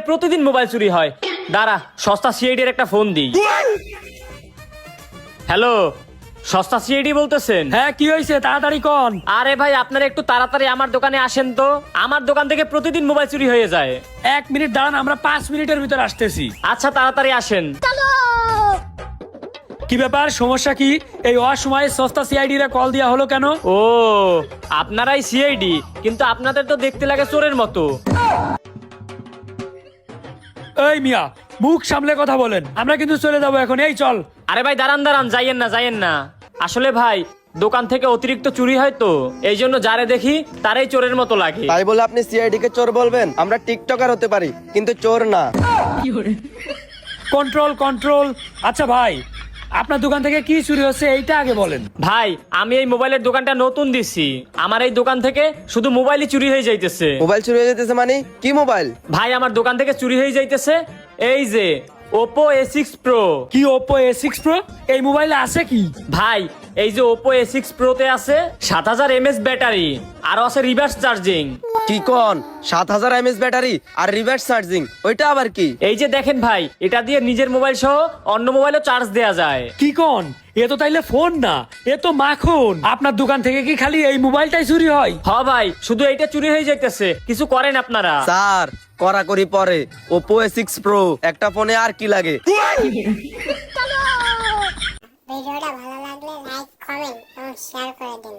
প্রতিদিন মোবাইল চুরি হয়। দাঁড়া, সস্তা সিআইডি এর একটা ফোন দিই। হ্যালো, সস্তা সিআইডি বলতেছেন? হ্যাঁ, কি হয়েছে তাড়াতাড়ি কন। আরে ভাই, আপনারা একটু তাড়াতাড়ি আমার দোকানে আসেন তো। আমার দোকান থেকে প্রতিদিন মোবাইল চুরি হয়ে যায়। 1 মিনিট দাঁড়ান, আমরা 5 মিনিটের ভিতর আসতেছি। আচ্ছা, তাড়াতাড়ি আসেন। কি ব্যাপার, সমস্যা কি? এই অসময়ে সস্তা সিআইডি রা কল দেওয়া হলো কেন? ও, আপনারাই সিআইডি, কিন্তু আপনাদের তো দেখতে লাগে চোরের মতো। এই মিয়া, মুখ সামলে কথা বলেন, আমরা কিন্তু চলে যাবো এখন। এই চল। আরে ভাই, দাঁড়ান দাঁড়ান, যাইয়েন না। আসলে ভাই, দোকান থেকে অতিরিক্ত চুরি হয় তো, এই জন্য যারে দেখি তারাই চোরের মতো লাগে। তাই বলে আপনি সিআইডি কে চোর বলবেন? আমরা টিকটকার হতে পারি, কিন্তু চোর না। Control control. আচ্ছা ভাই, আপনার দোকান থেকে কি চুরি হচ্ছে এইটা আগে বলেন। ভাই, আমি এই মোবাইলের দোকানটা নতুন দিছি। আমার এই দোকান থেকে শুধু মোবাইলই চুরি হয়ে যাইতেছে। মোবাইল চুরি হয়ে যেতেছে মানে? কি মোবাইল? ভাই, আমার দোকান থেকে চুরি হয়ে যাইতেছে এই যে Oppo A6 Pro। কি Oppo A6 Pro? এই মোবাইলে আছে কি? ভাই, এই যে Oppo A6 Pro তে আছে 7000 mAh ব্যাটারি, আরো আছে রিভার্স চার্জিং। কি কোন? 7000 mAh ব্যাটারি আর রিভার্স চার্জিং, ওইটা আবার কি? এই যে দেখেন ভাই, এটা দিয়ে নিজের মোবাইল সহ অন্য মোবাইলও চার্জ দেয়া যায়। কি কোন? এ তো তাইলে ফোন না, এ তো মাখন। আপনার দোকান থেকে কি খালি এই মোবাইলটাই চুরি হয়? হ ভাই, শুধু এইটা চুরি হয়ে যাইতেছে, কিছু করেন আপনারা। স্যার, কড়াকড়ি পরে Oppo A6 Pro একটা ফোনে আর কি লাগে? ভিডিওটা ভালো লাগলে লাইক, কমেন্ট এবং শেয়ার করে দিন।